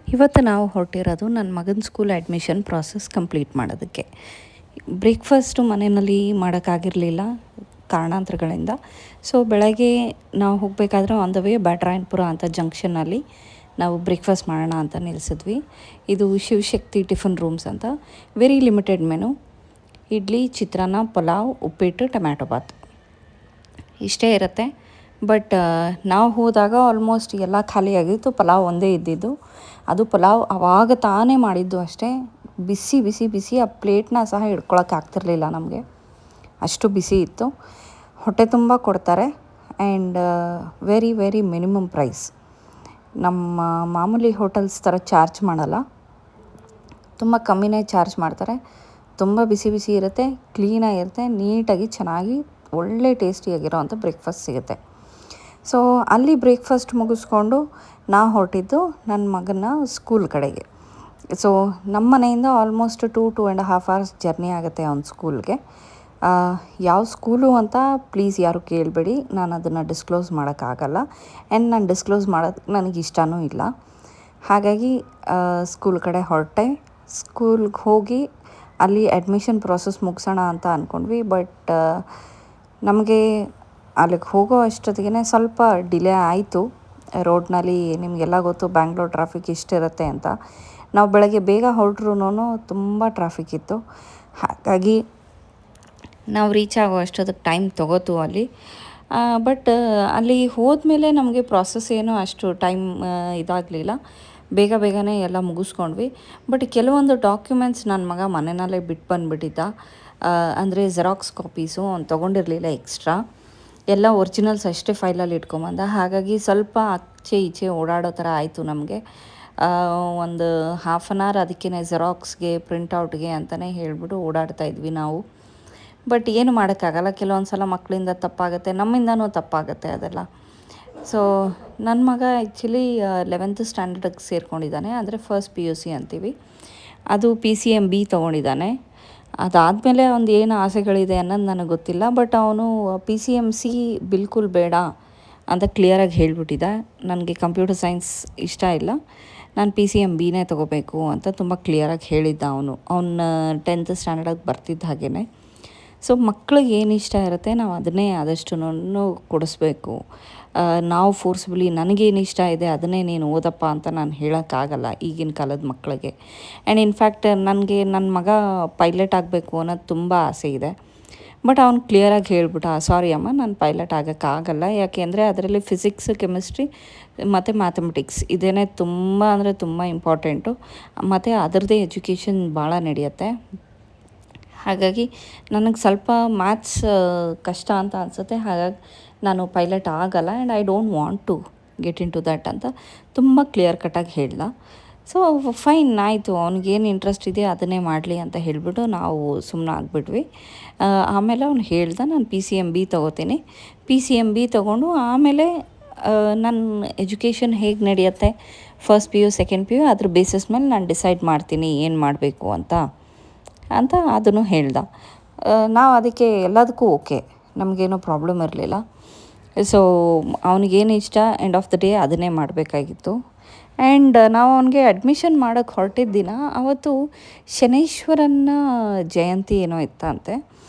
ಇವತ್ತು ನಾವು ಹೊರಟಿರೋದು ನನ್ನ ಮಗನ ಸ್ಕೂಲ್ ಅಡ್ಮಿಷನ್ ಪ್ರಾಸೆಸ್ ಕಂಪ್ಲೀಟ್ ಮಾಡೋದಕ್ಕೆ. ಬ್ರೇಕ್ಫಾಸ್ಟು ಮನೆಯಲ್ಲಿ ಮಾಡೋಕ್ಕಾಗಿರಲಿಲ್ಲ ಕಾರಣಾಂತರಗಳಿಂದ. ಸೊ ಬೆಳಗ್ಗೆ ನಾವು ಹೋಗಬೇಕಾದ್ರೆ ಆನ್ ದ ವೇ ಬ್ಯಾಟರಾಯನಪುರ ಅಂತ ಜಂಕ್ಷನಲ್ಲಿ ನಾವು ಬ್ರೇಕ್ಫಾಸ್ಟ್ ಮಾಡೋಣ ಅಂತ ನಿಲ್ಲಿಸಿದ್ವಿ. ಇದು ಶಿವಶಕ್ತಿ ಟಿಫನ್ ರೂಮ್ಸ್ ಅಂತ. Very limited menu. ಇಡ್ಲಿ, ಚಿತ್ರಾನ್ನ, ಪಲಾವ್, ಉಪ್ಪಿಟ್ಟು, ಟೊಮ್ಯಾಟೊ ಬಾತ್ ಇಷ್ಟೇ ಇರುತ್ತೆ. ಬಟ್ ನಾವು ಹೋದಾಗ ಆಲ್ಮೋಸ್ಟ್ ಎಲ್ಲ ಖಾಲಿಯಾಗಿತ್ತು. ಪಲಾವ್ ಒಂದೇ ಇದ್ದಿದ್ದು. ಅದು ಪಲಾವ್ ಆವಾಗ ತಾನೇ ಮಾಡಿದ್ದು ಅಷ್ಟೇ. ಬಿಸಿ ಬಿಸಿ ಬಿಸಿ ಆ ಪ್ಲೇಟ್ನ ಸಹ ಹಿಡ್ಕೊಳಕ್ಕೆ ಆಗ್ತಿರ್ಲಿಲ್ಲ ನಮಗೆ, ಅಷ್ಟು ಬಿಸಿ ಇತ್ತು. ಹೊಟ್ಟೆ ತುಂಬ ಕೊಡ್ತಾರೆ and very very minimum price. ನಮ್ಮ ಮಾಮೂಲಿ ಹೋಟೆಲ್ಸ್ ಥರ ಚಾರ್ಜ್ ಮಾಡಲ್ಲ, ತುಂಬ ಕಮ್ಮಿನೇ ಚಾರ್ಜ್ ಮಾಡ್ತಾರೆ. ತುಂಬ ಬಿಸಿ ಬಿಸಿ ಇರುತ್ತೆ, ಕ್ಲೀನಾಗಿರುತ್ತೆ, ನೀಟಾಗಿ ಚೆನ್ನಾಗಿ ಒಳ್ಳೆ ಟೇಸ್ಟಿಯಾಗಿರೋ ಅಂಥ ಬ್ರೇಕ್ಫಾಸ್ಟ್ ಸಿಗುತ್ತೆ. ಸೊ ಅಲ್ಲಿ ಬ್ರೇಕ್ಫಾಸ್ಟ್ ಮುಗಿಸ್ಕೊಂಡು ನಾವು ಹೊರಟಿದ್ದು ನನ್ನ ಮಗನ ಸ್ಕೂಲ್ ಕಡೆಗೆ. ಸೊ ನಮ್ಮ ಮನೆಯಿಂದ ಆಲ್ಮೋಸ್ಟ್ 2.5 hours ಜರ್ನಿ ಆಗುತ್ತೆ ಅವನ ಸ್ಕೂಲ್ಗೆ. ಯಾವ ಸ್ಕೂಲು ಅಂತ ಪ್ಲೀಸ್ ಯಾರು ಕೇಳಬೇಡಿ, ನಾನು ಅದನ್ನು ಡಿಸ್ಕ್ಲೋಸ್ ಮಾಡೋಕ್ಕಾಗಲ್ಲ. ಆ್ಯಂಡ್ ನಾನು ಡಿಸ್ಕ್ಲೋಸ್ ಮಾಡೋದು ನನಗೆ ಇಷ್ಟವೂ ಇಲ್ಲ. ಹಾಗಾಗಿ ಸ್ಕೂಲ್ ಕಡೆ ಹೊರಟೆ. ಸ್ಕೂಲ್ಗೆ ಹೋಗಿ ಅಲ್ಲಿ ಅಡ್ಮಿಷನ್ ಪ್ರಾಸೆಸ್ ಮುಗಿಸೋಣ ಅಂತ ಅಂದ್ಕೊಂಡ್ವಿ. ಬಟ್ ನಮಗೆ ಅಲ್ಲಿಗೆ ಹೋಗೋ ಅಷ್ಟೊತ್ತಿಗೆ ಸ್ವಲ್ಪ ಡಿಲೇ ಆಯಿತು. ರೋಡ್ನಲ್ಲಿ ನಿಮಗೆಲ್ಲ ಗೊತ್ತು ಬ್ಯಾಂಗ್ಳೂರ್ ಟ್ರಾಫಿಕ್ ಇಷ್ಟಿರುತ್ತೆ ಅಂತ. ನಾವು ಬೆಳಗ್ಗೆ ಬೇಗ ಹೊರಟ್ರೂ ತುಂಬ ಟ್ರಾಫಿಕ್ ಇತ್ತು. ಹಾಗಾಗಿ ನಾವು ರೀಚ್ ಆಗೋ ಅಷ್ಟೊತ್ತಿಗೆ ಟೈಮ್ ತೊಗೋತು ಅಲ್ಲಿ. ಬಟ್ ಅಲ್ಲಿ ಹೋದ್ಮೇಲೆ ನಮಗೆ ಪ್ರಾಸೆಸ್ ಏನೋ ಅಷ್ಟು ಟೈಮ್ ಇದಾಗಲಿಲ್ಲ. ಬೇಗನೆ ಎಲ್ಲ ಮುಗಿಸ್ಕೊಂಡ್ವಿ. ಬಟ್ ಕೆಲವೊಂದು ಡಾಕ್ಯುಮೆಂಟ್ಸ್ ನನ್ನ ಮಗ ಮನೆಯಲ್ಲೇ ಬಿಟ್ಟು ಬಂದುಬಿಟ್ಟಿದ್ದ. ಅಂದರೆ ಜೆರಾಕ್ಸ್ ಕಾಪೀಸು ಅವ್ನು ತೊಗೊಂಡಿರಲಿಲ್ಲ ಎಕ್ಸ್ಟ್ರಾ. ಎಲ್ಲ ಒರಿಜಿನಲ್ಸ್ ಅಷ್ಟೇ ಫೈಲಲ್ಲಿ ಇಟ್ಕೊಂಬಂದ. ಹಾಗಾಗಿ ಸ್ವಲ್ಪ ಆಚೆ ಈಚೆ ಓಡಾಡೋ ಥರ ಆಯಿತು ನಮಗೆ. ಒಂದು 1/2 hour ಅದಕ್ಕೇ ಜೆರಾಕ್ಸ್ಗೆ, ಪ್ರಿಂಟೌಟ್ಗೆ ಅಂತಲೇ ಹೇಳಿಬಿಟ್ಟು ಓಡಾಡ್ತಾಯಿದ್ವಿ ನಾವು. ಬಟ್ ಏನು ಮಾಡೋಕ್ಕಾಗಲ್ಲ, ಕೆಲವೊಂದು ಸಲ ಮಕ್ಕಳಿಂದ ತಪ್ಪಾಗುತ್ತೆ, ನಮ್ಮಿಂದನೂ ತಪ್ಪಾಗುತ್ತೆ ಅದೆಲ್ಲ. ಸೊ ನನ್ನ ಮಗ ಆ್ಯಕ್ಚುಲಿ 11th ಸ್ಟ್ಯಾಂಡರ್ಡಿಗೆ ಸೇರ್ಕೊಂಡಿದ್ದಾನೆ. ಅಂದರೆ ಫಸ್ಟ್ PUC ಅಂತೀವಿ. ಅದು PCMB ತೊಗೊಂಡಿದ್ದಾನೆ. ಅದಾದಮೇಲೆ ಅವ್ನು ಏನು ಆಸೆಗಳಿದೆ ಅನ್ನೋದು ನನಗೆ ಗೊತ್ತಿಲ್ಲ. ಬಟ್ ಅವನು PCMC ಬಿಲ್ಕುಲ್ ಬೇಡ ಅಂತ ಕ್ಲಿಯರಾಗಿ ಹೇಳಿಬಿಟ್ಟಿದ್ದ. ನನಗೆ ಕಂಪ್ಯೂಟರ್ ಸೈನ್ಸ್ ಇಷ್ಟ ಇಲ್ಲ, ನಾನು PCMBನೇ ತೊಗೋಬೇಕು ಅಂತ ತುಂಬ ಕ್ಲಿಯರಾಗಿ ಹೇಳಿದ್ದ ಅವನು. 10th ಸ್ಟ್ಯಾಂಡರ್ಡಿಗೆ ಬರ್ತಿದ್ದ ಹಾಗೇ. ಸೊ ಮಕ್ಳಿಗೆ ಏನು ಇಷ್ಟ ಇರುತ್ತೆ ನಾವು ಅದನ್ನೇ ಆದಷ್ಟು ಕೊಡಿಸ್ಬೇಕು. ನಾವು ಫೋರ್ಸ್ಬಲಿ ನನಗೇನು ಇಷ್ಟ ಇದೆ ಅದನ್ನೇ ನೀನು ಓದಪ್ಪ ಅಂತ ನಾನು ಹೇಳೋಕ್ಕಾಗಲ್ಲ ಈಗಿನ ಕಾಲದ ಮಕ್ಕಳಿಗೆ. ಆ್ಯಂಡ್ ಇನ್ಫ್ಯಾಕ್ಟ್ ನನಗೆ ನನ್ನ ಮಗ ಪೈಲಟ್ ಆಗಬೇಕು ಅನ್ನೋದು ತುಂಬ ಆಸೆ ಇದೆ. ಬಟ್ ಅವ್ನು ಕ್ಲಿಯರಾಗಿ ಹೇಳ್ಬಿಟ್ಟ, ಸಾರಿ ಅಮ್ಮ, ನಾನು ಪೈಲಟ್ ಆಗೋಕ್ಕಾಗಲ್ಲ. ಯಾಕೆ ಅಂದರೆ ಅದರಲ್ಲಿ ಫಿಸಿಕ್ಸ್, ಕೆಮಿಸ್ಟ್ರಿ ಮತ್ತು ಮ್ಯಾಥಮೆಟಿಕ್ಸ್ ಇದೇನೇ ತುಂಬ ಅಂದರೆ ತುಂಬ ಇಂಪಾರ್ಟೆಂಟು. ಮತ್ತು ಅದರದ್ದೇ ಎಜುಕೇಷನ್ ಭಾಳ ನಡೆಯುತ್ತೆ. ಹಾಗಾಗಿ ನನಗೆ ಸ್ವಲ್ಪ ಮ್ಯಾಥ್ಸ್ ಕಷ್ಟ ಅಂತ ಅನಿಸುತ್ತೆ. ಹಾಗಾಗಿ ನಾನು ಪೈಲಟ್ ಆಗಲ್ಲ and I don't want to get in to that ಅಂತ ತುಂಬ ಕ್ಲಿಯರ್ ಕಟ್ಟಾಗಿ ಹೇಳ್ದ. ಸೊ ಫೈನ್ ಆಯಿತು, ಅವ್ನಿಗೇನು ಇಂಟ್ರೆಸ್ಟ್ ಇದೆ ಅದನ್ನೇ ಮಾಡಲಿ ಅಂತ ಹೇಳಿಬಿಟ್ಟು ನಾವು ಸುಮ್ಮನೆ ಆಗಿಬಿಟ್ವಿ. ಆಮೇಲೆ ಅವ್ನು ಹೇಳ್ದ, ನಾನು PCMB ತೊಗೋತೀನಿ. PCMB ತೊಗೊಂಡು ಆಮೇಲೆ ನನ್ನ ಎಜುಕೇಷನ್ ಹೇಗೆ ನಡೆಯುತ್ತೆ, ಫಸ್ಟ್ PU, ಸೆಕೆಂಡ್ PU, ಅದ್ರ ಬೇಸಿಸ್ ಮೇಲೆ ನಾನು ಡಿಸೈಡ್ ಮಾಡ್ತೀನಿ ಏನು ಮಾಡಬೇಕು ಅಂತ ಅದನ್ನು ಹೇಳ್ದ. ನಾವು ಅದಕ್ಕೆ ಎಲ್ಲದಕ್ಕೂ ಓಕೆ, ನಮಗೇನೋ ಪ್ರಾಬ್ಲಮ್ ಇರಲಿಲ್ಲ. ಸೊ ಅವನಿಗೇನು ಇಷ್ಟ ಎಂಡ್ ಆಫ್ ದ ಡೇ ಅದನ್ನೇ ಮಾಡಬೇಕಾಗಿತ್ತು. ಆ್ಯಂಡ್ ನಾವು ಅವನಿಗೆ ಅಡ್ಮಿಷನ್ ಮಾಡೋಕ್ಕೆ ಹೊರಟಿದ್ದ ದಿನ ಅವತ್ತು ಶನೈಶ್ವರನ ಜಯಂತಿ ಏನೋ ಇತ್ತಂತೆ.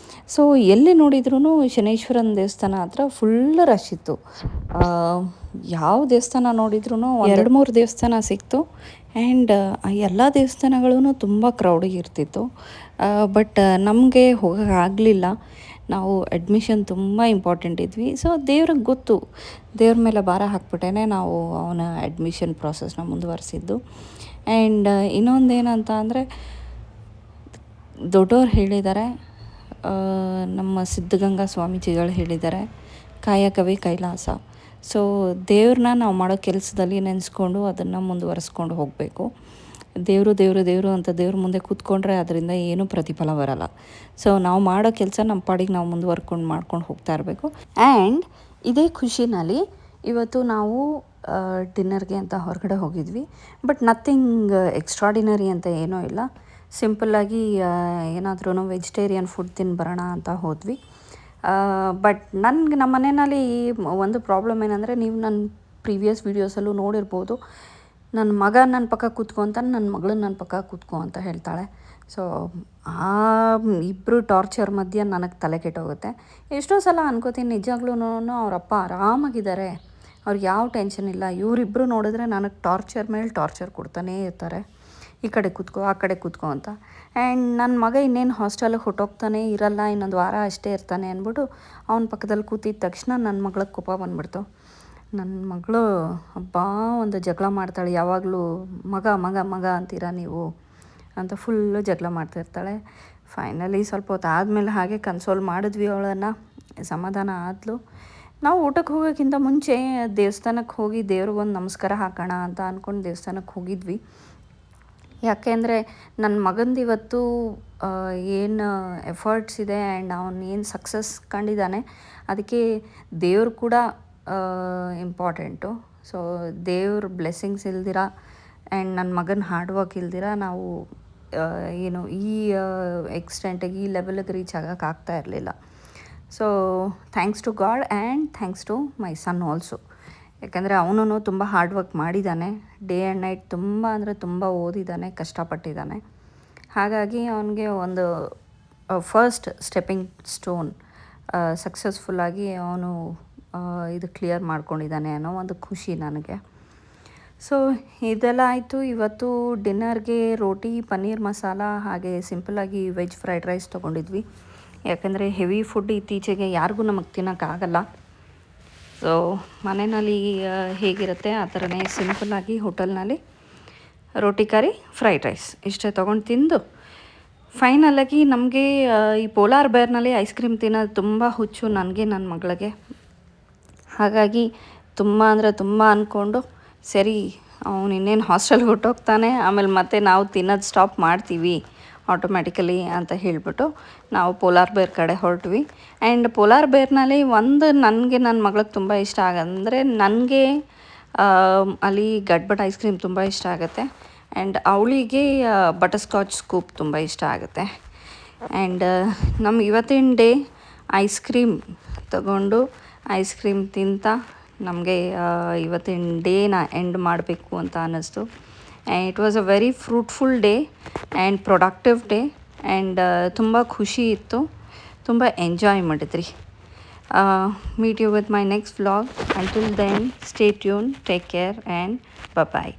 ಸೊ ಎಲ್ಲಿ ನೋಡಿದ್ರೂ ಶನೈಶ್ವರನ ದೇವಸ್ಥಾನ ಹತ್ರ ಫುಲ್ ರಶ್ ಇತ್ತು. ಯಾವ ದೇವಸ್ಥಾನ ನೋಡಿದ್ರೂ 2-3 ದೇವಸ್ಥಾನ ಸಿಕ್ತು. ಆ್ಯಂಡ್ ಎಲ್ಲ ದೇವಸ್ಥಾನಗಳೂ ತುಂಬ ಕ್ರೌಡಿಗೆ ಇರ್ತಿತ್ತು. ಬಟ್ ನಮಗೆ ಹೋಗೋಕ್ಕಾಗಲಿಲ್ಲ. ನಾವು ಅಡ್ಮಿಷನ್ ತುಂಬ ಇಂಪಾರ್ಟೆಂಟ್ ಇದ್ವಿ. ಸೊ ದೇವ್ರಿಗೆ ಗೊತ್ತು, ದೇವ್ರ ಮೇಲೆ ಭಾರ ಹಾಕ್ಬಿಟ್ಟೇ ನಾವು ಅವನ ಅಡ್ಮಿಷನ್ ಪ್ರಾಸೆಸ್ನ ಮುಂದುವರಿಸಿದ್ದು. ಆ್ಯಂಡ್ ಇನ್ನೊಂದೇನಂತ ಅಂದರೆ, ದೊಡ್ಡವ್ರು ಹೇಳಿದ್ದಾರೆ, ನಮ್ಮ ಸಿದ್ಧಗಂಗಾ ಸ್ವಾಮೀಜಿಗಳು ಹೇಳಿದ್ದಾರೆ, ಕಾಯಕವೇ ಕೈಲಾಸ. ಸೊ ದೇವ್ರನ್ನ ನಾವು ಮಾಡೋ ಕೆಲಸದಲ್ಲಿ ನೆನೆಸ್ಕೊಂಡು ಅದನ್ನು ಮುಂದುವರಿಸ್ಕೊಂಡು ಹೋಗಬೇಕು. ದೇವರು ಅಂತ ದೇವ್ರ ಮುಂದೆ ಕೂತ್ಕೊಂಡ್ರೆ ಅದರಿಂದ ಏನೂ ಪ್ರತಿಫಲ ಬರಲ್ಲ. ಸೊ ನಾವು ಮಾಡೋ ಕೆಲಸ ನಮ್ಮ ಪಾಡಿಗೆ ನಾವು ಮಾಡ್ಕೊಂಡು ಹೋಗ್ತಾ ಇರಬೇಕು. ಆ್ಯಂಡ್ ಇದೇ ಖುಷಿನಲ್ಲಿ ಇವತ್ತು ನಾವು ಡಿನ್ನರ್ಗೆ ಅಂತ ಹೊರಗಡೆ ಹೋಗಿದ್ವಿ. ಬಟ್ ನಥಿಂಗ್ ಎಕ್ಸ್ಟ್ರಾಡಿನರಿ ಅಂತ ಏನೂ ಇಲ್ಲ. ಸಿಂಪಲ್ಲಾಗಿ ಏನಾದ್ರೂ ವೆಜಿಟೇರಿಯನ್ ಫುಡ್ ತಿಂದು ಬರೋಣ ಅಂತ ಹೋದ್ವಿ. ಬಟ್ ನಮ್ಮ ಮನೆಯಲ್ಲಿ ಒಂದು ಪ್ರಾಬ್ಲಮ್ ಏನಂದರೆ, ನೀವು ನನ್ನ ಪ್ರೀವಿಯಸ್ ವೀಡಿಯೋಸಲ್ಲೂ ನೋಡಿರ್ಬೋದು, ನನ್ನ ಮಗ ನನ್ನ ಪಕ್ಕ ಕೂತ್ಕೊ ಅಂತ, ನನ್ನ ಮಗಳು ನನ್ನ ಪಕ್ಕ ಕೂತ್ಕೊ ಅಂತ ಹೇಳ್ತಾಳೆ. ಸೊ ಆ ಇಬ್ಬರು ಟಾರ್ಚರ್ ಮಧ್ಯೆ ನನಗೆ ತಲೆ ಕೆಟ್ಟೋಗುತ್ತೆ. ಎಷ್ಟೋ ಸಲ ಅನ್ಕೋತೀನಿ ನಿಜವಾಗ್ಲೂ ಅವರಪ್ಪ ಆರಾಮಾಗಿದ್ದಾರೆ, ಅವ್ರಿಗೆ ಯಾವ ಟೆನ್ಷನ್ ಇಲ್ಲ. ಇವರಿಬ್ಬರು ನೋಡಿದ್ರೆ ನನಗೆ ಟಾರ್ಚರ್ ಮೇಲೆ ಟಾರ್ಚರ್ ಕೊಡ್ತಾನೇ ಇರ್ತಾರೆ, ಈ ಕಡೆ ಕೂತ್ಕೋ ಆ ಕಡೆ ಕೂತ್ಕೋ ಅಂತ. ಆ್ಯಂಡ್ ನನ್ನ ಮಗ ಇನ್ನೇನು ಹಾಸ್ಟೆಲಿಗೆ ಹೊಟ್ಟೋಗ್ತಾನೆ ಇರಲ್ಲ, ಇನ್ನೊಂದು ವಾರ ಅಷ್ಟೇ ಇರ್ತಾನೆ ಅಂದ್ಬಿಟ್ಟು ಅವನ ಪಕ್ಕದಲ್ಲಿ ಕೂತಿದ್ದ ತಕ್ಷಣ ನನ್ನ ಮಗಳಿಗೆ ಕೋಪ ಬಂದುಬಿಡ್ತು. ನನ್ನ ಮಗಳು ಹಬ್ಬ ಒಂದು ಜಗಳ ಮಾಡ್ತಾಳೆ, ಯಾವಾಗಲೂ ಮಗ ಮಗ ಮಗ ಅಂತೀರಾ ನೀವು ಅಂತ ಫುಲ್ಲು ಜಗಳ ಮಾಡ್ತಾಯಿರ್ತಾಳೆ. ಫೈನಲಿ ಸ್ವಲ್ಪ ಹೊತ್ತು ಆದಮೇಲೆ ಹಾಗೆ ಕನ್ಸೋಲ್ ಮಾಡಿದ್ವಿ ಅವಳನ್ನು, ಸಮಾಧಾನ ಆದಳು. ನಾವು ಊಟಕ್ಕೆ ಹೋಗೋಕ್ಕಿಂತ ಮುಂಚೆ ದೇವಸ್ಥಾನಕ್ಕೆ ಹೋಗಿ ದೇವ್ರಿಗೊಂದು ನಮಸ್ಕಾರ ಹಾಕೋಣ ಅಂತ ಅಂದ್ಕೊಂಡು ದೇವಸ್ಥಾನಕ್ಕೆ ಹೋಗಿದ್ವಿ. ಯಾಕೆ ಅಂದರೆ ನನ್ನ ಮಗಂದು ಇವತ್ತು ಏನು ಎಫರ್ಟ್ಸ್ ಇದೆ ಆ್ಯಂಡ್ ಅವನು ಏನು ಸಕ್ಸಸ್ ಕಂಡಿದ್ದಾನೆ, ಅದಕ್ಕೆ ದೇವ್ರು ಕೂಡ ಇಂಪಾರ್ಟೆಂಟು. ಸೊ ದೇವ್ರ ಬ್ಲೆಸ್ಸಿಂಗ್ಸ್ ಇಲ್ದಿರ ಆ್ಯಂಡ್ ನನ್ನ ಮಗನ ಹಾರ್ಡ್ ವರ್ಕ್ ಇಲ್ದಿರ ನಾವು ಏನು ಈ ಎಕ್ಸ್ಟೆಂಟಿಗೆ ಈ ಲೆವೆಲಿಗೆ ರೀಚ್ ಆಗೋಕ್ಕಾಗ್ತಾ ಇರಲಿಲ್ಲ. So thanks to God and thanks to my son also. ಯಾಕಂದರೆ ಅವನು ತುಂಬ ಹಾರ್ಡ್ ವರ್ಕ್ ಮಾಡಿದ್ದಾನೆ, ಡೇ ಆ್ಯಂಡ್ ನೈಟ್ ತುಂಬ ಅಂದರೆ ತುಂಬ ಓದಿದ್ದಾನೆ, ಕಷ್ಟಪಟ್ಟಿದ್ದಾನೆ. ಹಾಗಾಗಿ ಅವನಿಗೆ ಒಂದು ಫಸ್ಟ್ ಸ್ಟೆಪ್ಪಿಂಗ್ ಸ್ಟೋನ್ ಸಕ್ಸಸ್ಫುಲ್ಲಾಗಿ ಅವನು ಇದು ಕ್ಲಿಯರ್ ಮಾಡ್ಕೊಂಡಿದ್ದಾನೆ ಅನ್ನೋ ಒಂದು ಖುಷಿ ನನಗೆ. ಸೊ ಇದೆಲ್ಲ ಆಯಿತು. ಇವತ್ತು ಡಿನ್ನರ್ಗೆ ರೋಟಿ, ಪನ್ನೀರ್ ಮಸಾಲ ಹಾಗೆ ಸಿಂಪಲ್ಲಾಗಿ ವೆಜ್ ಫ್ರೈಡ್ ರೈಸ್ ತೊಗೊಂಡಿದ್ವಿ. ಯಾಕಂದರೆ ಹೆವಿ ಫುಡ್ ಇತ್ತೀಚೆಗೆ ಯಾರಿಗೂ ನಮಗೆ ತಿನ್ನೋಕ್ಕಾಗಲ್ಲ. ಸೊ ಮನೆಯಲ್ಲಿ ಹೇಗಿರುತ್ತೆ ಆ ಥರನೇ ಸಿಂಪಲ್ಲಾಗಿ ಹೋಟೆಲ್ನಲ್ಲಿ ರೋಟಿ ಕರಿ ಫ್ರೈಡ್ ರೈಸ್ ಇಷ್ಟೇ ತೊಗೊಂಡು ತಿಂದು ಫೈನಲಾಗಿ ನಮಗೆ ಈ ಪೋಲಾರ್ ಬೇರ್ನಲ್ಲಿ ಐಸ್ ಕ್ರೀಮ್ ತಿನ್ನೋದು ತುಂಬ ಹುಚ್ಚು ನನಗೆ, ನನ್ನ ಮಗಳಿಗೆ. ಹಾಗಾಗಿ ತುಂಬ ಅಂದರೆ ತುಂಬ ಅಂದ್ಕೊಂಡು ಸರಿ ಅವನು ಇನ್ನೇನು ಹಾಸ್ಟೆಲ್ಗೆ ಹೊಟ್ಟೋಗ್ತಾನೆ, ಆಮೇಲೆ ಮತ್ತೆ ನಾವು ತಿನ್ನೋದು ಸ್ಟಾಪ್ ಮಾಡ್ತೀವಿ ಆಟೋಮ್ಯಾಟಿಕಲಿ ಅಂತ ಹೇಳಿಬಿಟ್ಟು ನಾವು ಪೋಲಾರ್ ಬೇರ್ ಕಡೆ ಹೊರಟ್ವಿ. ಆ್ಯಂಡ್ ಪೋಲಾರ್ ಬೇರ್ನಲ್ಲಿ ಒಂದು ನನಗೆ ನನ್ನ ಮಗಳಿಗೆ ತುಂಬ ಇಷ್ಟ ಆಗಂದರೆ ನನಗೆ ಅಲ್ಲಿ ಗಡ್ಬಡ್ ಐಸ್ ಕ್ರೀಮ್ ತುಂಬ ಇಷ್ಟ ಆಗುತ್ತೆ. ಆ್ಯಂಡ್ ಅವಳಿಗೆ ಬಟರ್ ಸ್ಕಾಚ್ ಸ್ಕೂಪ್ ತುಂಬ ಇಷ್ಟ ಆಗುತ್ತೆ. ಆ್ಯಂಡ್ ನಮ್ಮ ಇವತ್ತಿನ ಡೇ ಐಸ್ ಕ್ರೀಮ್ ತಗೊಂಡು ಐಸ್ ಕ್ರೀಮ್ ತಿಂತ ನಮಗೆ ಇವತ್ತಿನ ಡೇನ ಎಂಡ್ ಮಾಡಬೇಕು ಅಂತ ಅನ್ನಿಸ್ತು. And it was a very fruitful day and productive day and ತುಂಬ ಖುಷಿ ಇತ್ತು, ತುಂಬ ಎಂಜಾಯ್ ಮಾಡಿದ್ರಿ. Meet you with my next vlog. Until then, stay tuned, take care and bye-bye.